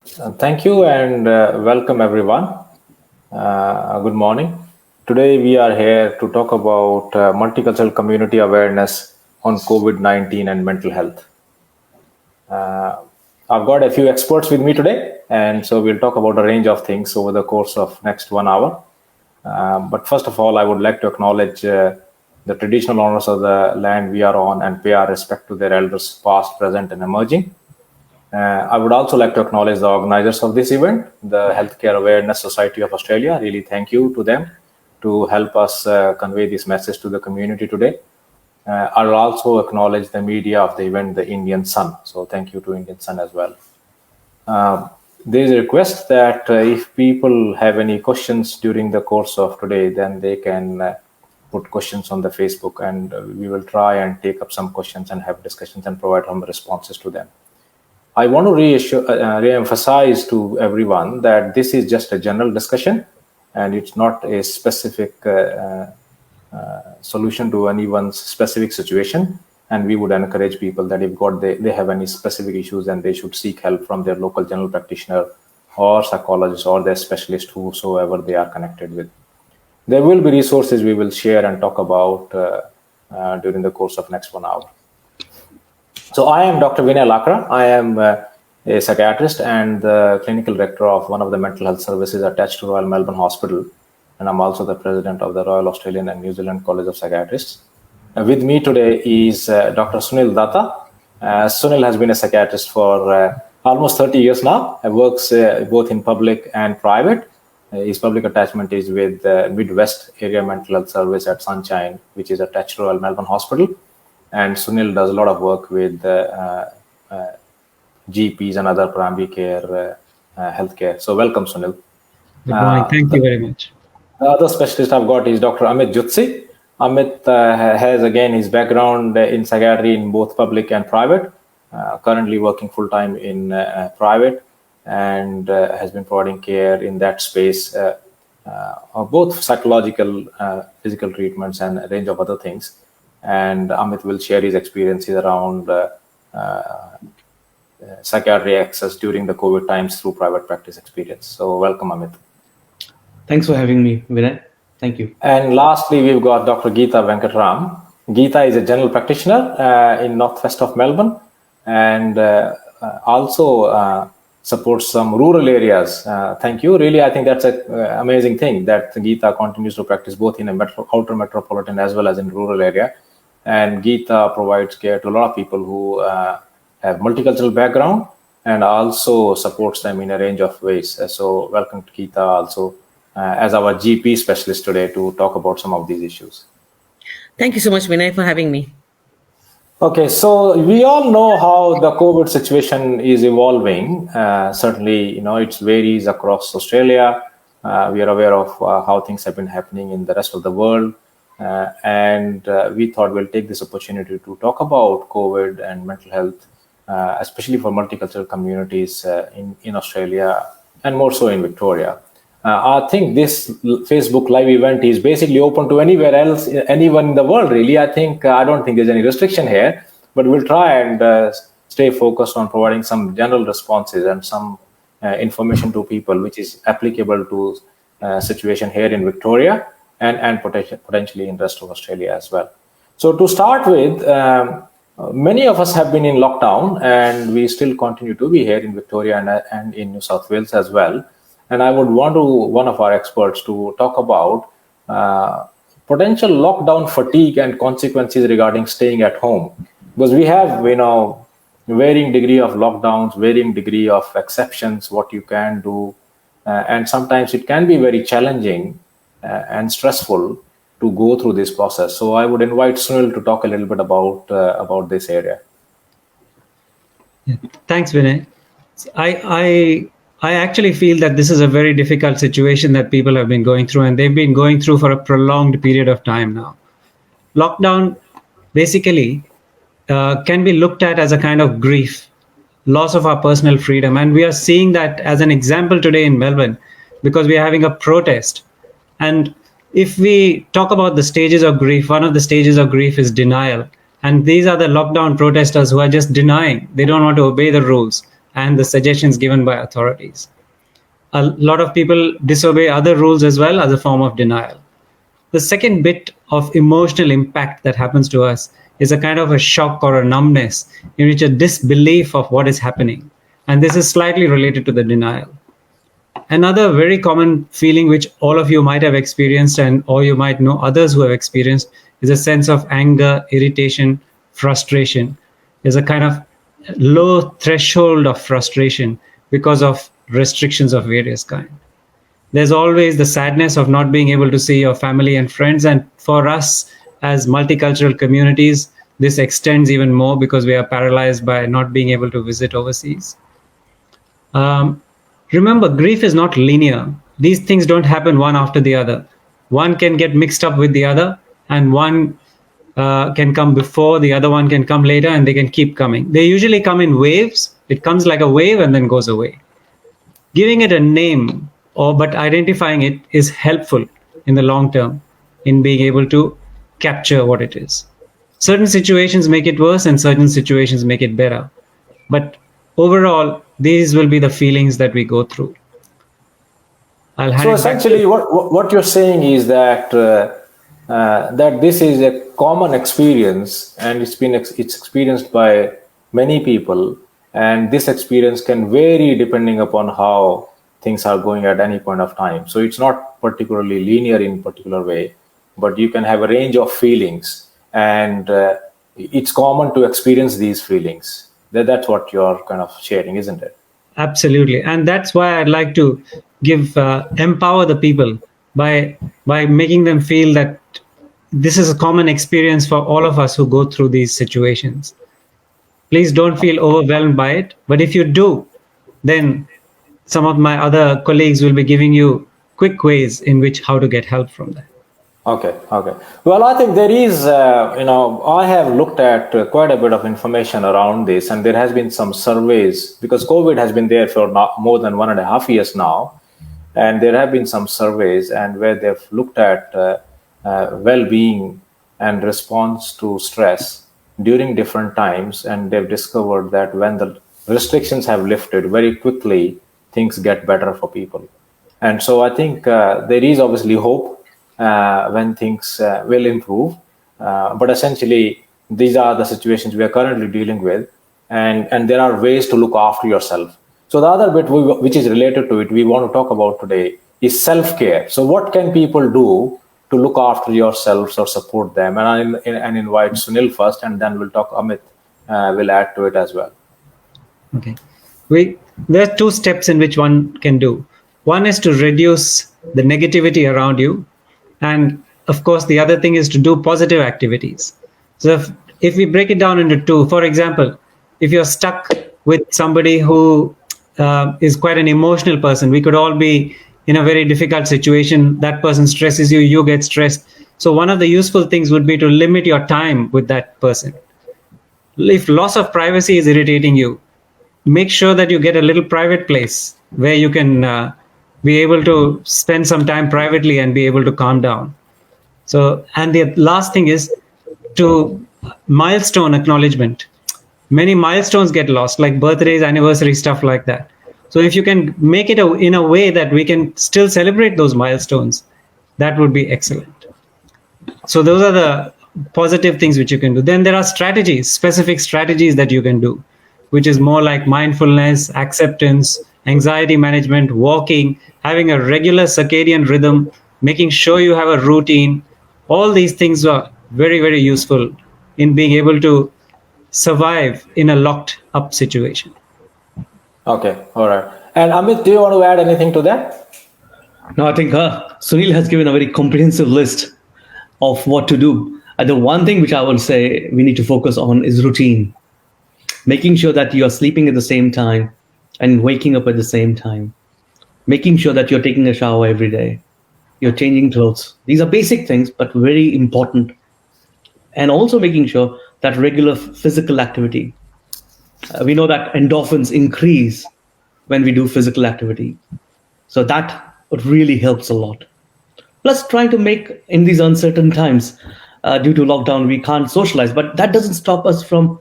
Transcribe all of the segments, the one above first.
Thank you and welcome everyone. Good morning. Today we are here to talk about multicultural community awareness on COVID-19 and mental health. I've got a few experts with me today, and so we'll talk about a range of things over the course of next 1 hour. But first of all, I would like to acknowledge the traditional owners of the land we are on and pay our respect to their elders, past, present, and emerging. I would also like to acknowledge the organizers of this event, the Healthcare Awareness Society of Australia. Really thank you to them to help us convey this message to the community today. I'll also acknowledge the media of the event, the Indian Sun. So thank you to Indian Sun as well. There is a request that if people have any questions during the course of today, then they can put questions on the Facebook, and we will try and take up some questions and have discussions and provide some responses to them. I want to re-emphasize to everyone that this is just a general discussion and it's not a specific solution to anyone's specific situation. And we would encourage people that if they have any specific issues, then they should seek help from their local general practitioner or psychologist or their specialist, whosoever they are connected with. There will be resources we will share and talk about during the course of next 1 hour. So I am Dr. Vinay Lakra. I am a psychiatrist and the clinical director of one of the mental health services attached to Royal Melbourne Hospital. And I'm also the president of the Royal Australian and New Zealand College of Psychiatrists. With me today is Dr. Sunil Datta. Sunil has been a psychiatrist for almost 30 years now. He works both in public and private. His public attachment is with Midwest Area Mental Health Service at Sunshine, which is attached to Royal Melbourne Hospital. And Sunil does a lot of work with GPs and other primary care healthcare. So welcome, Sunil. Good morning. Thank you very much. The other specialist I've got is Dr. Amit Jutsi. Amit has, again, his background in psychiatry in both public and private, currently working full-time in private, and has been providing care in that space of both psychological, physical treatments and a range of other things. And Amit will share his experiences around psychiatry access during the COVID times through private practice experience. So welcome, Amit. Thanks for having me, Vinay. Thank you. And lastly, we've got Dr. Geeta Venkatram. Geeta is a general practitioner in northwest of Melbourne and also supports some rural areas. Thank you. Really, I think that's an amazing thing that Geeta continues to practice both in a outer metropolitan as well as in rural area. And Geeta provides care to a lot of people who have multicultural background and also supports them in a range of ways. So welcome to Geeta also as our GP specialist today to talk about some of these issues. Thank you so much, Vinay, for having me. Okay, so we all know how the COVID situation is evolving. Certainly, it varies across Australia. We are aware of how things have been happening in the rest of the world. And we thought we'll take this opportunity to talk about COVID and mental health, especially for multicultural communities in Australia and more so in Victoria. I think this Facebook Live event is basically open to anywhere else, anyone in the world, really. I don't think there's any restriction here, but we'll try and stay focused on providing some general responses and some information to people, which is applicable to situation here in Victoria and potentially in the rest of Australia as well. So to start with, many of us have been in lockdown and we still continue to be here in Victoria and in New South Wales as well. And I would want one of our experts to talk about potential lockdown fatigue and consequences regarding staying at home. Because we have, varying degree of lockdowns, varying degree of exceptions, what you can do. And sometimes it can be very challenging and stressful to go through this process. So I would invite Sunil to talk a little bit about this area. Thanks, Vinay. I actually feel that this is a very difficult situation that people have been going through, and they've been going through for a prolonged period of time now. Lockdown basically can be looked at as a kind of grief, loss of our personal freedom. And we are seeing that as an example today in Melbourne, because we are having a protest. And if we talk about the stages of grief, one of the stages of grief is denial. And these are the lockdown protesters who are just denying. They don't want to obey the rules. and the suggestions given by authorities. A lot of people disobey other rules as well as a form of denial. The second bit of emotional impact that happens to us is a kind of a shock or a numbness in which a disbelief of what is happening. And this is slightly related to the denial. Another very common feeling which all of you might have experienced and or you might know others who have experienced is a sense of anger, irritation, frustration. There's a kind of low threshold of frustration because of restrictions of various kind. There's always the sadness of not being able to see your family and friends. And for us as multicultural communities, this extends even more because we are paralyzed by not being able to visit overseas. Remember, grief is not linear. These things don't happen one after the other. One can get mixed up with the other, and one can come before, the other one can come later, and they can keep coming. They usually come in waves. It comes like a wave and then goes away. Giving it a name, but identifying it is helpful in the long term in being able to capture what it is. Certain situations make it worse and certain situations make it better. But overall, these will be the feelings that we go through. I'll hand So it back to essentially, what you're saying is that that this is a common experience, and it's experienced by many people, and this experience can vary depending upon how things are going at any point of time. So it's not particularly linear in particular way, but you can have a range of feelings, and it's common to experience these feelings. That's what you're kind of sharing, isn't it? Absolutely. And that's why I'd like to empower the people by making them feel that this is a common experience for all of us who go through these situations. Please don't feel overwhelmed by it. But if you do, then some of my other colleagues will be giving you quick ways in which how to get help from that. Okay. Well, I think there is, I have looked at quite a bit of information around this, and there has been some surveys because COVID has been there for more than 1.5 years now. And there have been some surveys and where they've looked at well-being and response to stress during different times. And they've discovered that when the restrictions have lifted very quickly, things get better for people. And so I think there is obviously hope when things will improve. But essentially, these are the situations we are currently dealing with. And there are ways to look after yourself. So the other bit which is related to it, we want to talk about today is self-care. So what can people do to look after yourselves or support them? And I invite Sunil first, and then we'll talk, Amit will add to it as well. Okay. There are two steps in which one can do. One is to reduce the negativity around you. And of course, the other thing is to do positive activities. So if we break it down into two, for example, if you're stuck with somebody who is quite an emotional person, we could all be in a very difficult situation. That person stresses you, you get stressed. So one of the useful things would be to limit your time with that person. If loss of privacy is irritating you, make sure that you get a little private place where you can be able to spend some time privately and be able to calm down. So, and the last thing is to milestone acknowledgement. Many milestones get lost, like birthdays, anniversaries, stuff like that. So if you can make it in a way that we can still celebrate those milestones, that would be excellent. So those are the positive things which you can do. Then there are strategies, specific strategies that you can do, which is more like mindfulness, acceptance, anxiety management, walking, having a regular circadian rhythm, making sure you have a routine. All these things are very, very useful in being able to survive in a locked up situation. Okay, all right. And Amit, do you want to add anything to that? No, I think Sunil has given a very comprehensive list of what to do. The one thing which I will say we need to focus on is routine. Making sure that you are sleeping at the same time and waking up at the same time. Making sure that you're taking a shower every day. You're changing clothes. These are basic things, but very important. And also making sure that regular physical activity. We know that endorphins increase when we do physical activity. So that really helps a lot. Plus, trying to make, in these uncertain times, due to lockdown, we can't socialize, but that doesn't stop us from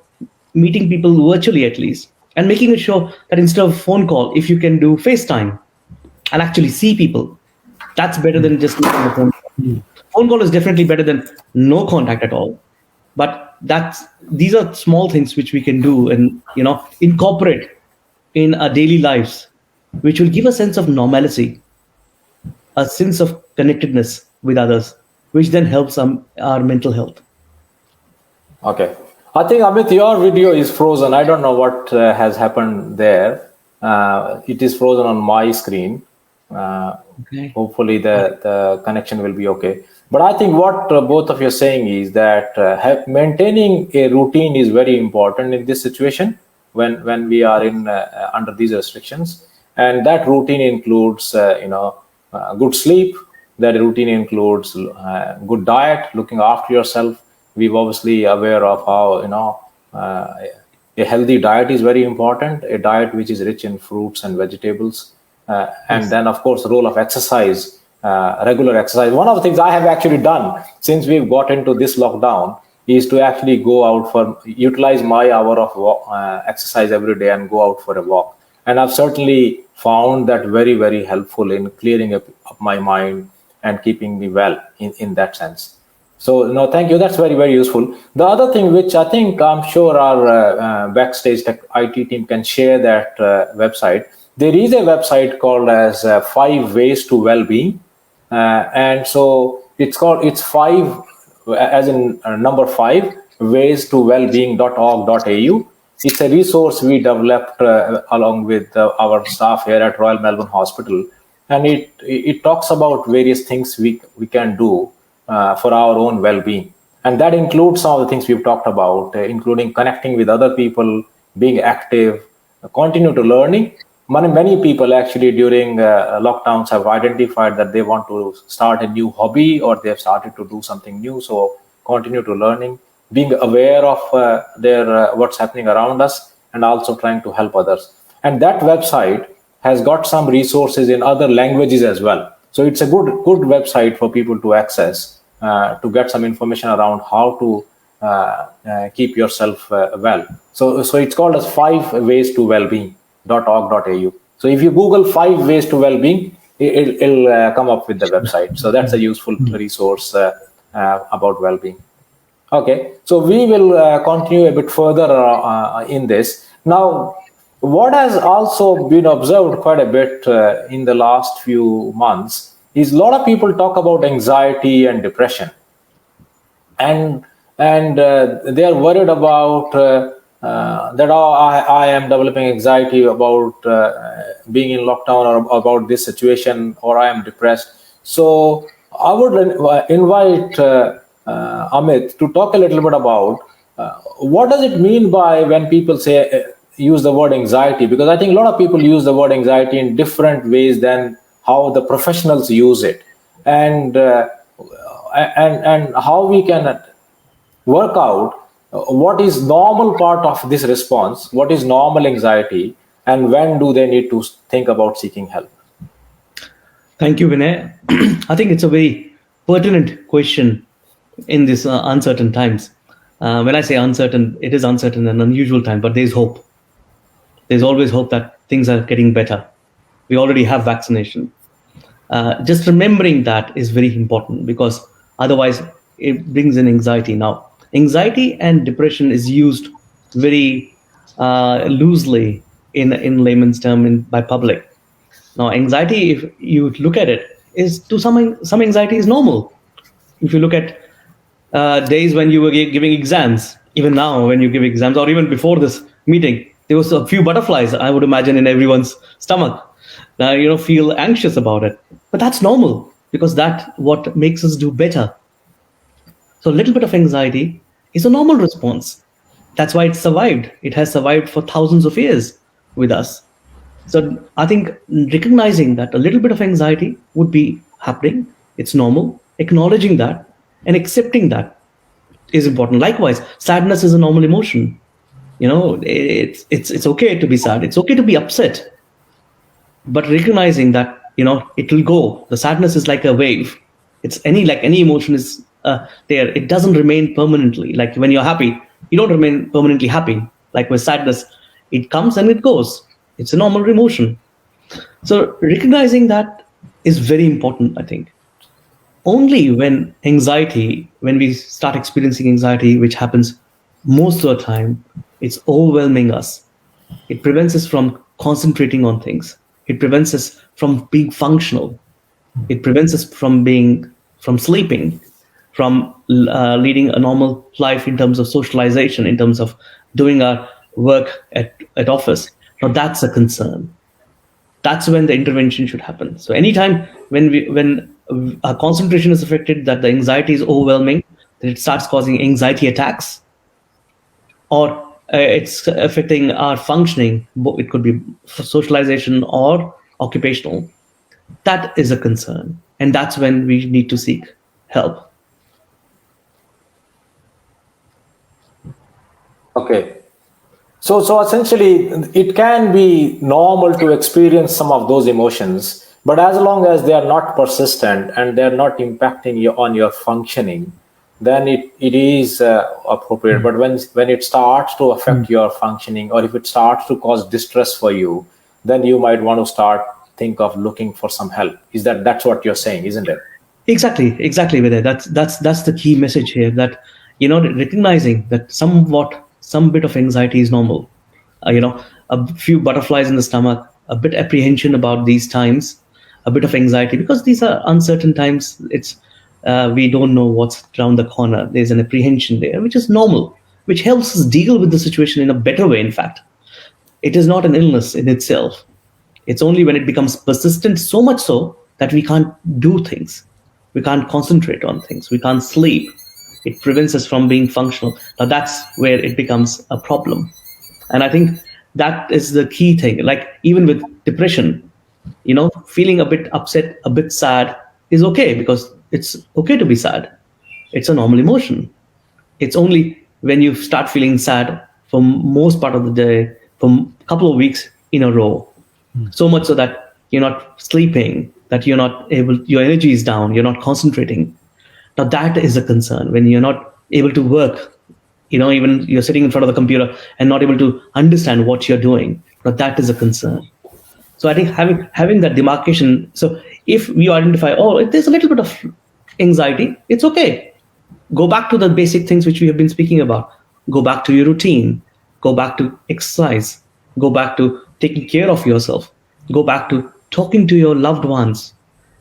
meeting people virtually at least. and making sure that instead of phone call, if you can do FaceTime and actually see people, that's better than just making a phone call. Phone call is definitely better than no contact at all. But these are small things which we can do and incorporate in our daily lives, which will give a sense of normalcy, a sense of connectedness with others, which then helps our mental health. Okay. I think, Amit, your video is frozen. I don't know what has happened there. It is frozen on my screen. Okay. Hopefully the connection will be okay. But I think what both of you are saying is that maintaining a routine is very important in this situation when we are in under these restrictions. And that routine includes, good sleep. That routine includes good diet, looking after yourself. We're obviously aware of how, a healthy diet is very important, a diet which is rich in fruits and vegetables. And then, of course, the role of exercise, regular exercise. One of the things I have actually done since we've got into this lockdown is to actually utilize my hour of exercise every day and go out for a walk. And I've certainly found that very, very helpful in clearing up my mind and keeping me well in that sense. So, no, thank you. That's very, very useful. The other thing, which I think I'm sure our backstage tech IT team can share that website. There is a website called as 5 Ways to Wellbeing. And so it's 5, as in number 5, ways to wellbeing.org.au. It's a resource we developed along with our staff here at Royal Melbourne Hospital. And it talks about various things we can do for our own well-being. And that includes some of the things we've talked about, including connecting with other people, being active, continue to learning. Many people actually during lockdowns have identified that they want to start a new hobby or they've started to do something new. So continue to learning, being aware of what's happening around us, and also trying to help others. And that website has got some resources in other languages as well. So it's a good website for people to access to get some information around how to keep yourself well. So it's called as 5 Ways to Wellbeing.org.au. So if you Google 5 Ways to Wellbeing, it'll come up with the website. So that's a useful resource about well-being. Okay, so we will continue a bit further in this. Now, what has also been observed quite a bit in the last few months is a lot of people talk about anxiety and depression, and they are worried about that I am developing anxiety about being in lockdown or about this situation, or I am depressed. So I would invite Amit to talk a little bit about what does it mean by when people say use the word anxiety, because I think a lot of people use the word anxiety in different ways than how the professionals use it, and how we can work out what is normal part of this response, what is normal anxiety, and when do they need to think about seeking help. Thank you, Vinay. I think it's a very pertinent question in this uncertain times. When I say uncertain, it is uncertain and unusual time, but there's hope. There's always hope that things are getting better. We already have vaccination. Just remembering that is very important, because otherwise it brings in anxiety. Now, anxiety and depression is used very loosely in layman's term by public. Now, anxiety, if you look at it, is to some anxiety is normal. If you look at days when you were giving exams, even now when you give exams, or even before this meeting, there was a few butterflies, I would imagine, in everyone's stomach. Feel anxious about it. But that's normal, because that's what makes us do better. So a little bit of anxiety is a normal response. That's why it survived. It has survived for thousands of years with us. So I think recognizing that a little bit of anxiety would be happening, it's normal, acknowledging that and accepting that is important. Likewise, sadness is a normal emotion. It's okay to be sad. It's okay to be upset. But recognizing that, it will go. The sadness is like a wave. It's any emotion is there. It doesn't remain permanently. Like when you're happy, you don't remain permanently happy. Like with sadness, It comes and it goes. It's a normal emotion. So recognizing that is very important, I think. Only when we start experiencing anxiety, which happens most of the time, it's overwhelming us. It prevents us from concentrating on things. It prevents us from being functional. It prevents us from sleeping, from leading a normal life in terms of socialization, in terms of doing our work at office. Now that's a concern. That's when the intervention should happen. So anytime when our concentration is affected, that the anxiety is overwhelming, that it starts causing anxiety attacks, or it's affecting our functioning. It could be socialization or occupational. That is a concern, and that's when we need to seek help. Okay. So essentially, it can be normal to experience some of those emotions, but as long as they are not persistent and they are not impacting you on your functioning, then it is appropriate. But when it starts to affect your functioning, or if it starts to cause distress for you, then you might want to think of looking for some help. That's what you're saying, isn't it? Exactly, Vidya. That's the key message here. That recognizing that some bit of anxiety is normal. A few butterflies in the stomach, a bit apprehension about these times, a bit of anxiety because these are uncertain times. It's we don't know what's around the corner. There's an apprehension there, which is normal, which helps us deal with the situation in a better way. In fact, it is not an illness in itself. It's only when it becomes persistent, so much so that we can't do things. We can't concentrate on things. We can't sleep. It prevents us from being functional. Now that's where it becomes a problem. And I think that is the key thing. Like even with depression, feeling a bit upset, a bit sad is okay because it's okay to be sad. It's a normal emotion. It's only when you start feeling sad for most part of the day, for a couple of weeks in a row, so much so that you're not sleeping, that you're not able, your energy is down, you're not concentrating. Now that is a concern when you're not able to work, even you're sitting in front of the computer and not able to understand what you're doing. Now that is a concern. So I think having that demarcation. So if we identify, if there's a little bit of anxiety, it's okay. Go back to the basic things which we have been speaking about. Go back to your routine. Go back to exercise. Go back to taking care of yourself. Go back to talking to your loved ones.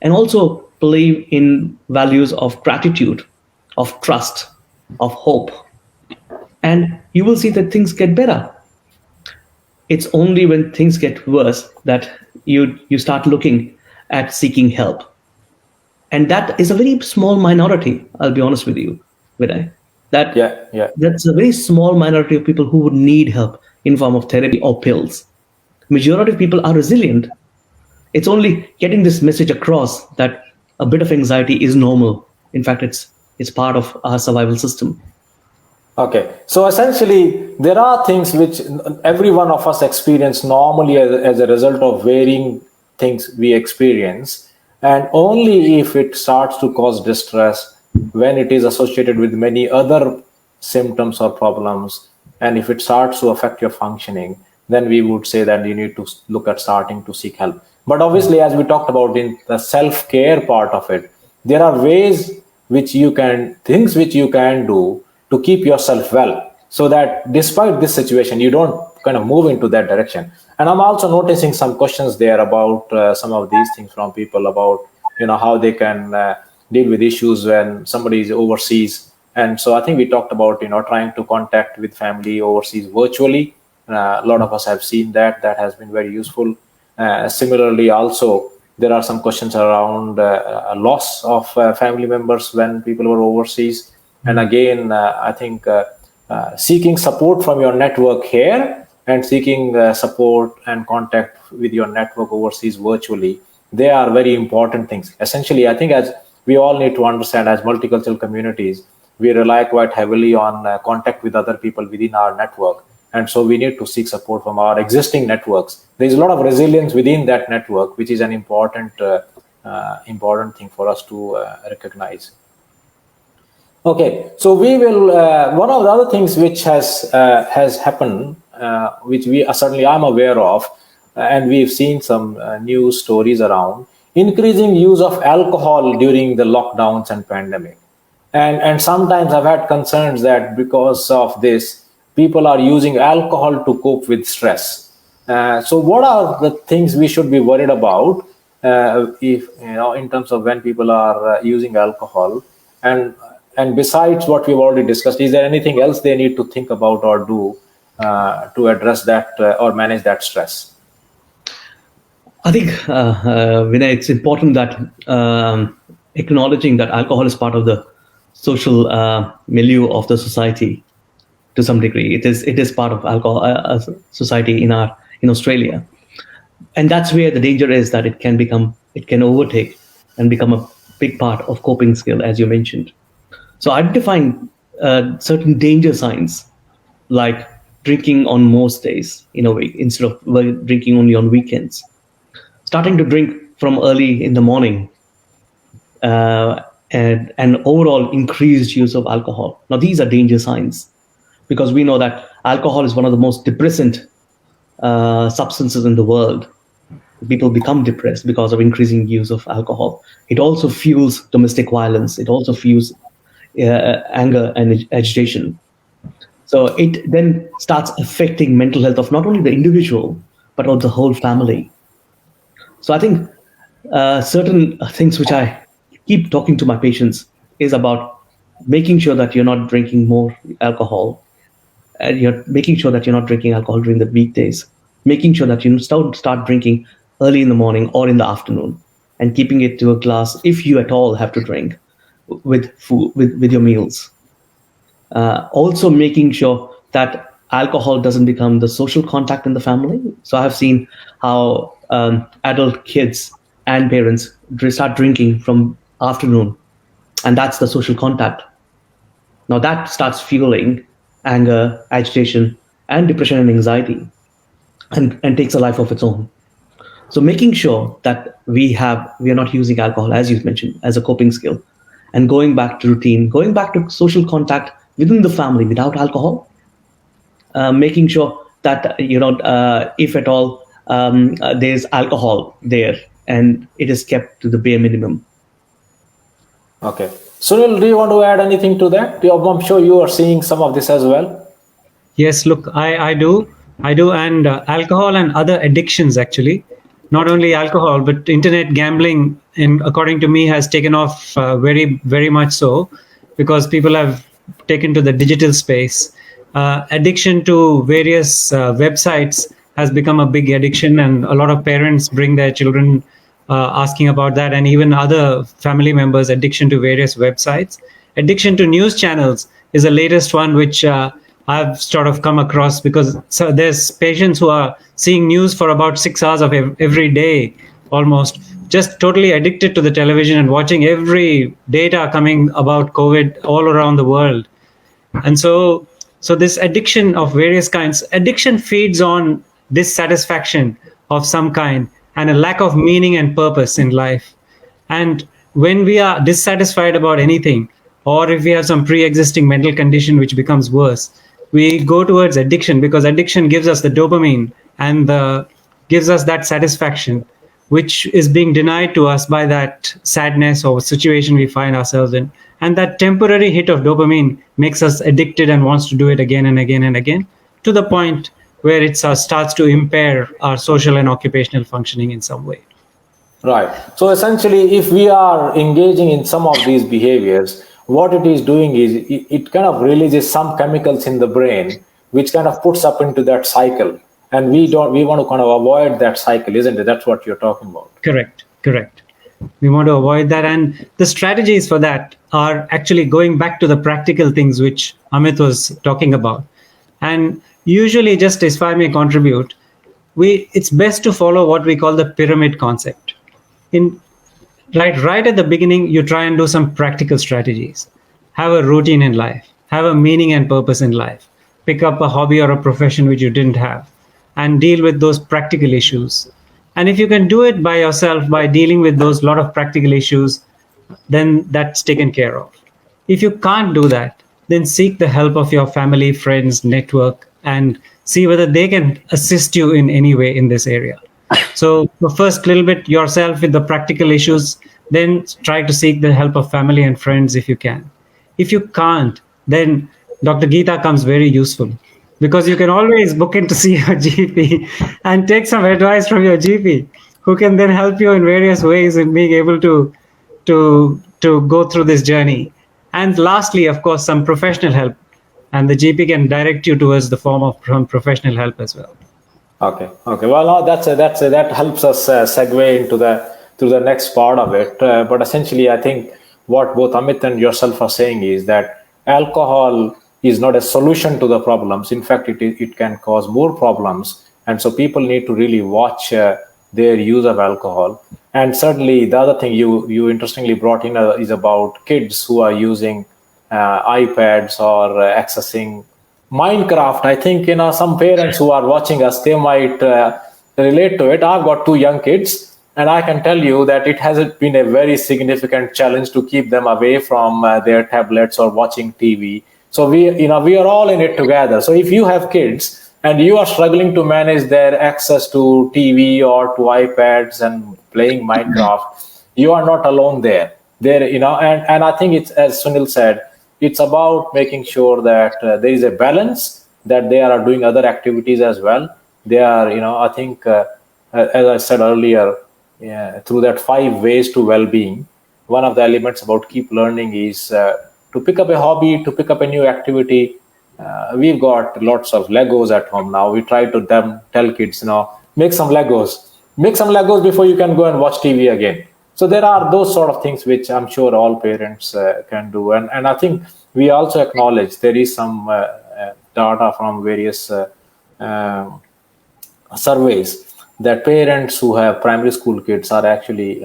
And also believe in values of gratitude, of trust, of hope. And you will see that things get better. It's only when things get worse that you start looking at seeking help. And that is a very small minority, I'll be honest with you, Vinay. That's a very small minority of people who would need help in form of therapy or pills. Majority of people are resilient. It's only getting this message across that a bit of anxiety is normal. In fact, it's part of our survival system. Okay, so essentially, there are things which every one of us experience normally as a result of varying things we experience, and only if it starts to cause distress, when it is associated with many other symptoms or problems, and if it starts to affect your functioning, then we would say that you need to look at starting to seek help. But obviously, as we talked about in the self-care part of it, there are things which you can do to keep yourself well, so that despite this situation, you don't kind of move into that direction. And I'm also noticing some questions there about some of these things from people about, how they can deal with issues when somebody is overseas. And so I think we talked about, trying to contact with family overseas virtually. A lot of us have seen that has been very useful. Similarly, also, there are some questions around loss of family members when people were overseas. And again, I think seeking support from your network here and seeking support and contact with your network overseas virtually, they are very important things. Essentially, I think as we all need to understand, as multicultural communities, we rely quite heavily on contact with other people within our network. And so we need to seek support from our existing networks. There's a lot of resilience within that network, which is an important thing for us to recognize. Okay, so we will. One of the other things which has happened which we certainly I'm aware of, and we've seen some news stories around increasing use of alcohol during the lockdowns and pandemic. And sometimes I've had concerns that because of this, people are using alcohol to cope with stress. So what are the things we should be worried about if in terms of when people are using alcohol? And besides what we've already discussed, is there anything else they need to think about or do to address that or manage that stress? I think, Vinay, it's important that acknowledging that alcohol is part of the social milieu of the society to some degree. It is part of alcohol society in Australia, and that's where the danger is that it can overtake and become a big part of coping skill, as you mentioned. So identifying certain danger signs, like drinking on most days in a week instead of drinking only on weekends, starting to drink from early in the morning, and overall increased use of alcohol. Now, these are danger signs because we know that alcohol is one of the most depressant substances in the world. People become depressed because of increasing use of alcohol. It also fuels domestic violence. It also fuels anger and agitation. So it then starts affecting mental health of not only the individual, but of the whole family. So I think certain things which I keep talking to my patients is about making sure that you're not drinking more alcohol, and you're making sure that you're not drinking alcohol during the weekdays, making sure that you start drinking early in the morning or in the afternoon, and keeping it to a glass if you at all have to drink with food, with your meals. Also making sure that alcohol doesn't become the social contact in the family. So I have seen how adult kids and parents start drinking from afternoon, and that's the social contact. Now that starts fueling anger, agitation, and depression and anxiety, and takes a life of its own. So making sure that we are not using alcohol, as you mentioned, as a coping skill, and going back to routine, going back to social contact within the family without alcohol, making sure that if at all there's alcohol there, and it is kept to the bare minimum. Okay. Sunil, do you want to add anything to that? I'm sure you are seeing some of this as well. Yes, look, I do, and alcohol and other addictions, actually, not only alcohol, but internet gambling, according to me, has taken off very, very much so, because people have taken to the digital space. Addiction to various websites has become a big addiction, and a lot of parents bring their children asking about that, and even other family members, addiction to various websites. Addiction to news channels is the latest one, which I've sort of come across, because there's patients who are seeing news for about 6 hours of every day, almost, just totally addicted to the television and watching every data coming about COVID all around the world. And so this addiction of various kinds, addiction feeds on dissatisfaction of some kind and a lack of meaning and purpose in life. And when we are dissatisfied about anything, or if we have some pre-existing mental condition which becomes worse, we go towards addiction, because addiction gives us the dopamine and gives us that satisfaction, which is being denied to us by that sadness or situation we find ourselves in. And that temporary hit of dopamine makes us addicted and wants to do it again and again and again, to the point where it starts to impair our social and occupational functioning in some way. Right. So essentially, if we are engaging in some of these behaviors, what it is doing is it kind of releases some chemicals in the brain, which kind of puts up into that cycle. And we want to kind of avoid that cycle, isn't it? That's what you're talking about. Correct. We want to avoid that. And the strategies for that are actually going back to the practical things which Amit was talking about. And usually, just if I may contribute, it's best to follow what we call the pyramid concept. Right at the beginning, you try and do some practical strategies. Have a routine in life. Have a meaning and purpose in life. Pick up a hobby or a profession which you didn't have, and deal with those practical issues. And if you can do it by yourself, by dealing with those lot of practical issues, then that's taken care of. If you can't do that, then seek the help of your family, friends, network, and see whether they can assist you in any way in this area. So first, little bit yourself with the practical issues, then try to seek the help of family and friends if you can. If you can't, then Dr. Geeta comes very useful, because you can always book in to see your GP and take some advice from your GP, who can then help you in various ways in being able to go through this journey. And lastly, of course, some professional help, and the GP can direct you towards the form of some professional help as well. Okay. Well, no, that helps us segue into the next part of it. But essentially, I think what both Amit and yourself are saying is that alcohol is not a solution to the problems. In fact, it can cause more problems, and so people need to really watch their use of alcohol. And certainly, the other thing you interestingly brought in is about kids who are using iPads or accessing Minecraft. I think some parents who are watching us, they might relate to it. I've got 2 young kids, and I can tell you that it has been a very significant challenge to keep them away from their tablets or watching TV. So we are all in it together. So if you have kids and you are struggling to manage their access to TV or to iPads and playing Minecraft, you are not alone there. And I think it's, as Sunil said, it's about making sure that there is a balance, that they are doing other activities as well. They are, I think, as I said earlier, through that 5 ways to well-being, one of the elements about keep learning is to pick up a hobby, to pick up a new activity. We've got lots of Legos at home now. We try to tell kids, make some Legos. Make some Legos before you can go and watch TV again. So there are those sort of things which I'm sure all parents can do. And I think we also acknowledge there is some data from various surveys that parents who have primary school kids are actually,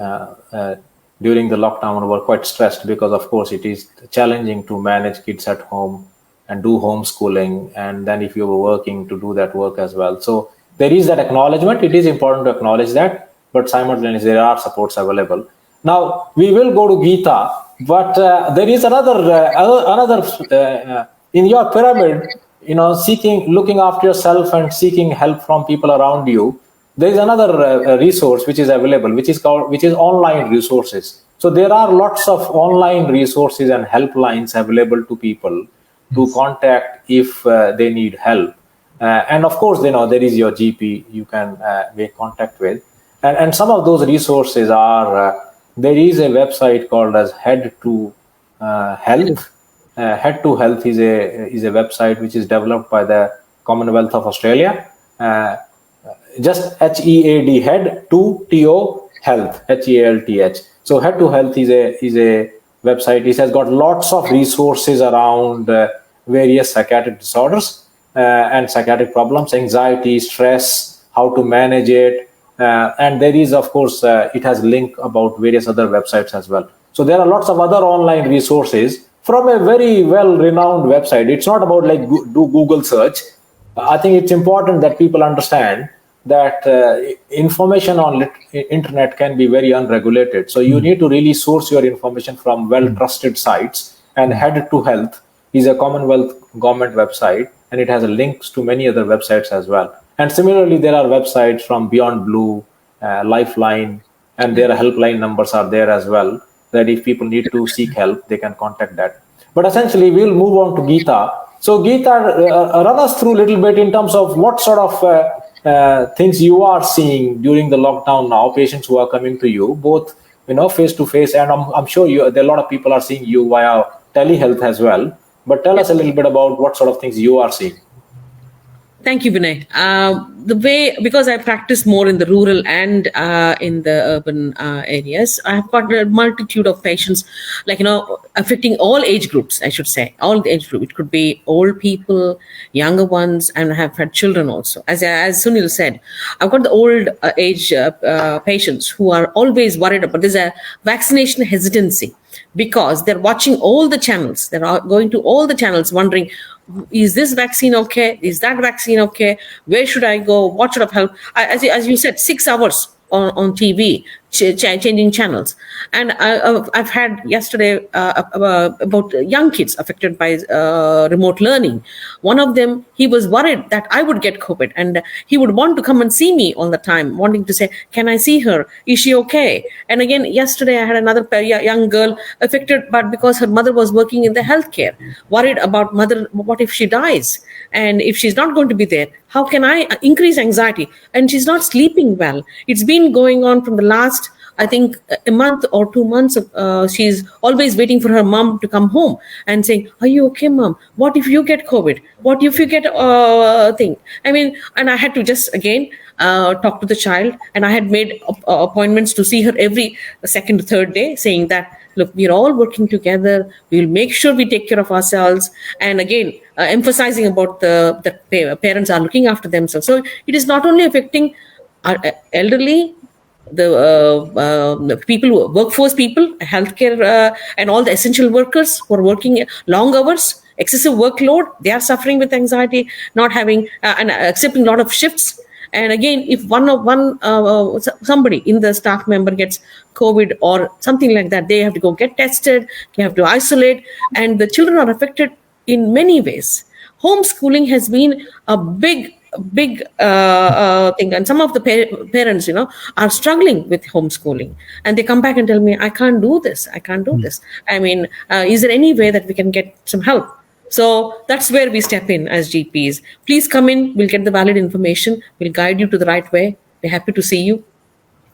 during the lockdown, were quite stressed because, of course, it is challenging to manage kids at home and do homeschooling. And then if you were working, to do that work as well. So there is that acknowledgement. It is important to acknowledge that. But simultaneously, there are supports available. Now, we will go to Geeta, but there is another in your pyramid, looking after yourself and seeking help from people around you. There is another resource which is available, which is online resources. So there are lots of online resources and helplines available to people to contact if they need help. And of course, there is your GP you can make contact with. And some of those resources are, there is a website called as Head to Health. Head to Health is a website which is developed by the Commonwealth of Australia. Just HEAD, Head to TO Health, HEALTH. So Head to Health is a website. It has got lots of resources around various psychiatric disorders and psychiatric problems, anxiety, stress, how to manage it. And there is, of course, it has link about various other websites as well. So there are lots of other online resources from a very well-renowned website. It's not about like do Google search. I think it's important that people understand that information on internet can be very unregulated. So you need to really source your information from well-trusted sites. And Head to Health is a Commonwealth government website, and it has links to many other websites as well. And similarly, there are websites from Beyond Blue, Lifeline, and their helpline numbers are there as well, that if people need to seek help, they can contact that. But essentially, we'll move on to Geeta. So Geeta, run us through a little bit in terms of what sort of things you are seeing during the lockdown now, patients who are coming to you, both face to face, and I'm sure there are a lot of people are seeing you via telehealth as well. But tell us a little bit about what sort of things you are seeing. Thank you, Vinay. Because I practice more in the rural and in the urban areas, I have got a multitude of patients, affecting all age groups, I should say, all the age group. It could be old people, younger ones, and I have had children also. As Sunil said, I've got the old age patients who are always worried about, there's a vaccination hesitancy because they're watching all the channels. They're going to all the channels wondering, is this vaccine okay? Is that vaccine okay? Where should I go? What sort of help? As you said, 6 hours on TV changing channels. And I've had yesterday about young kids affected by remote learning. One of them, he was worried that I would get COVID, and he would want to come and see me all the time, wanting to say, can I see her? Is she okay? And again, yesterday I had another young girl affected, but because her mother was working in the healthcare, worried about mother, what if she dies? And if she's not going to be there, how can I increase anxiety? And she's not sleeping well. It's been going on from the last, I think, a month or 2 months. She's always waiting for her mom to come home and saying, are you okay, mom? What if you get COVID? What if you get a thing? I mean, and I had to just, again, talk to the child. And I had made appointments to see her every second, third day, saying that, look, we're all working together. We'll make sure we take care of ourselves. And again, emphasizing about the parents are looking after themselves. So it is not only affecting our elderly, the people, workforce people, healthcare, and all the essential workers who are working long hours, excessive workload. They are suffering with anxiety, not having and accepting a lot of shifts. And again, if somebody in the staff member gets COVID or something like that, they have to go get tested, they have to isolate, and the children are affected in many ways. Homeschooling has been a big thing, and some of the parents, are struggling with homeschooling, and they come back and tell me, I can't do this. I mean, is there any way that we can get some help? So that's where we step in as GPs. Please come in. We'll get the valid information. We'll guide you to the right way. We're happy to see you.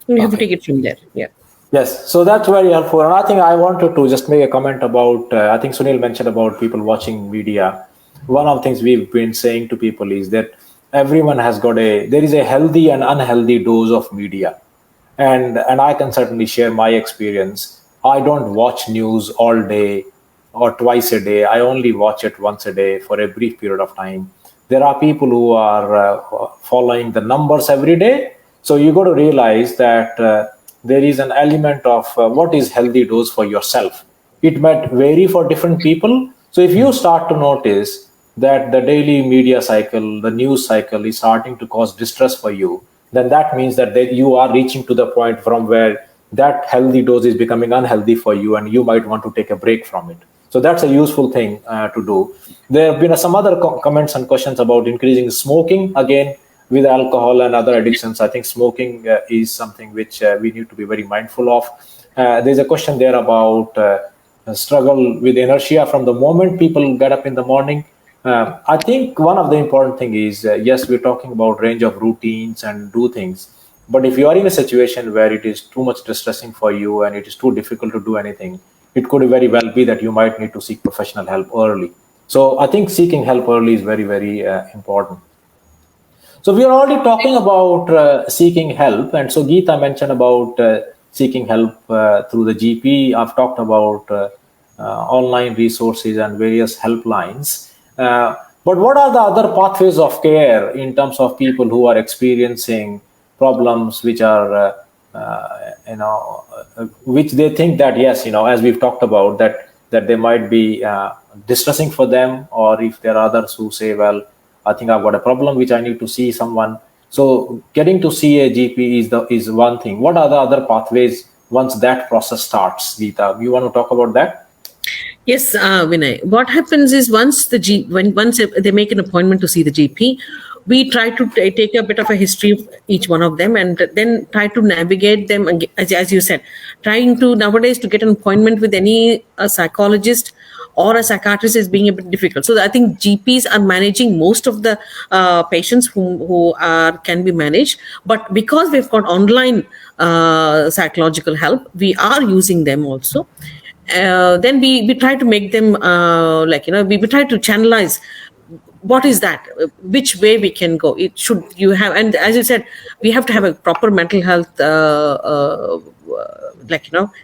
We have to take it from there. Yeah. Yes, so that's very helpful. And I think I wanted to just make a comment about, I think Sunil mentioned about people watching media. One of the things we've been saying to people is that everyone has got there is a healthy and unhealthy dose of media. And I can certainly share my experience. I don't watch news all day or twice a day. I only watch it once a day for a brief period of time. There are people who are following the numbers every day. So you got to realize that there is an element of what is healthy dose for yourself. It might vary for different people. So if you start to notice that the daily media cycle, the news cycle is starting to cause distress for you, then that means that you are reaching to the point from where that healthy dose is becoming unhealthy for you, and you might want to take a break from it. So that's a useful thing to do. There have been some other comments and questions about increasing smoking. Again, with alcohol and other addictions, I think smoking is something which we need to be very mindful of. There's a question there about struggle with inertia from the moment people get up in the morning. I think one of the important thing is, yes, we're talking about range of routines and do things. But if you are in a situation where it is too much distressing for you and it is too difficult to do anything, it could very well be that you might need to seek professional help early. So I think seeking help early is very, very important. So we are already talking about seeking help. And so Geeta mentioned about seeking help through the GP. I've talked about online resources and various helplines. But what are the other pathways of care in terms of people who are experiencing problems which are, which they think that, yes, as we've talked about, that they might be distressing for them, or if there are others who say, well, I think I've got a problem which I need to see someone. So getting to see a GP is one thing. What are the other pathways once that process starts? Geeta, you want to talk about that? Yes, Vinay. What happens is once they make an appointment to see the GP, we try to take a bit of a history of each one of them, and then try to navigate them. As you said, trying to nowadays to get an appointment with any psychologist or a psychiatrist is being a bit difficult. So I think GPs are managing most of the patients who can be managed. But because we've got online psychological help, we are using them also. Then we try to make them we try to channelize what is that, which way we can go. And as you said, we have to have a proper mental health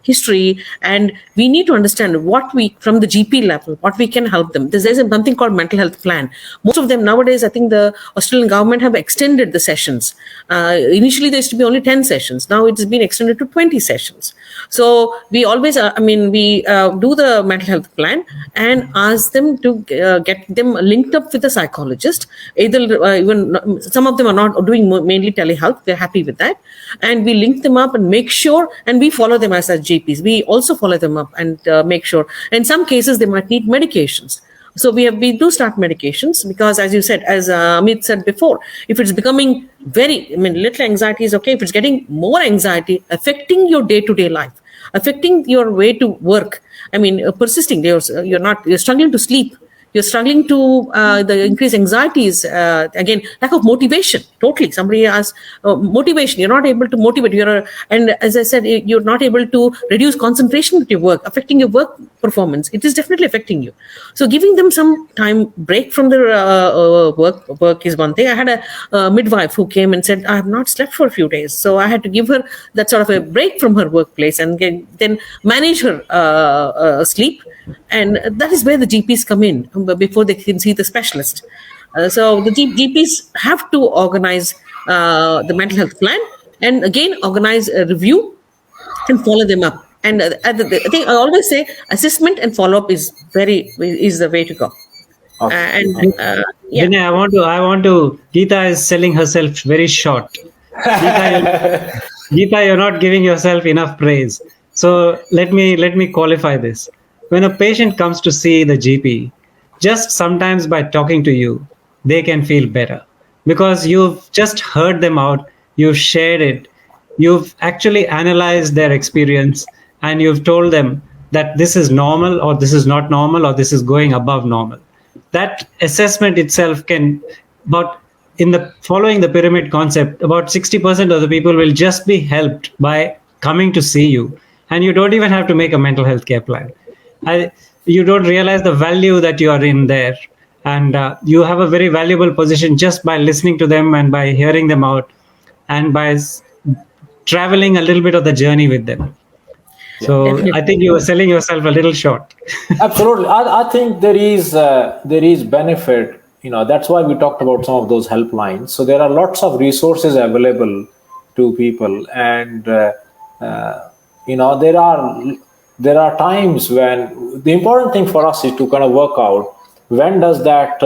history, and we need to understand what we, from the GP level, what we can help them. There's something called mental health plan. Most of them nowadays, I think the Australian government have extended the sessions. Initially there used to be only 10 sessions. Now it's been extended to 20 sessions. So we always, we do the mental health plan and ask them to get them linked up with a psychologist. Either even some of them are not doing mainly telehealth, they're happy with that, and we link them up and make sure, and we follow them as GPs. We also follow them up and make sure. In some cases they might need medications, so we do start medications, because as you said, as Amit said before, if it's becoming little anxiety is okay. If it's getting more anxiety, affecting your day-to-day life, affecting your way to work, persisting, you're struggling to sleep, you're struggling to the increased anxieties, again, lack of motivation. Totally, somebody has motivation. You're not able to motivate. And as I said, you're not able to reduce concentration with your work, affecting your work performance. It is definitely affecting you. So giving them some time break from their work is one thing. I had a midwife who came and said, I have not slept for a few days. So I had to give her that sort of a break from her workplace and then manage her sleep. And that is where the GPs come in before they can see the specialist. So the GPs have to organize the mental health plan, and again organize a review and follow them up. And I think I always say assessment and follow up is the way to go. Okay. Vinay, I want to. Geeta is selling herself very short. Geeta, you're not giving yourself enough praise. So let me qualify this. When a patient comes to see the GP, just sometimes by talking to you, they can feel better, because you've just heard them out, you've shared it, you've actually analyzed their experience, and you've told them that this is normal, or this is not normal, or this is going above normal. That assessment itself following the pyramid concept, about 60% of the people will just be helped by coming to see you, and you don't even have to make a mental health care plan. You don't realize the value that you are in there, and you have a very valuable position just by listening to them and by hearing them out, and by traveling a little bit of the journey with them. So Definitely. I think you were selling yourself a little short. Absolutely. I think there is benefit. That's why we talked about some of those helplines. So there are lots of resources available to people, and there are times when the important thing for us is to kind of work out, when does that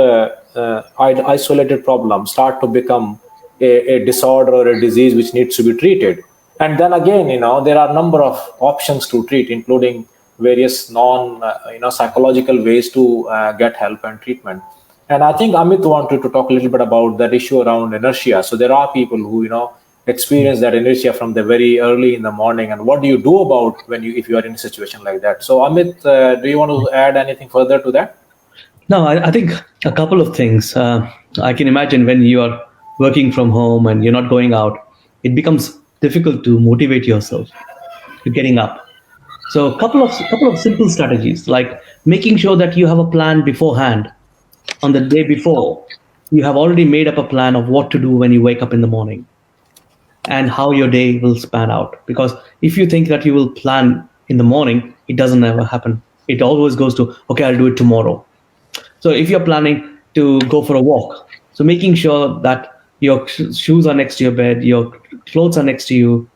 isolated problem start to become a disorder or a disease which needs to be treated. And then again, there are a number of options to treat, including various psychological ways to get help and treatment. And I think Amit wanted to talk a little bit about that issue around inertia. So there are people who, experience that inertia from the very early in the morning. And what do you do about if you are in a situation like that? So Amit, do you want to add anything further to that? No, I think a couple of things. I can imagine when you are working from home and you're not going out, it becomes difficult to motivate yourself to getting up. So a couple of simple strategies, like making sure that you have a plan beforehand. On the day before, you have already made up a plan of what to do when you wake up in the morning and how your day will span out. Because if you think that you will plan in the morning, it doesn't ever happen. It always goes to, okay, I'll do it tomorrow. So if you're planning to go for a walk, so making sure that your shoes are next to your bed, your clothes are next to you.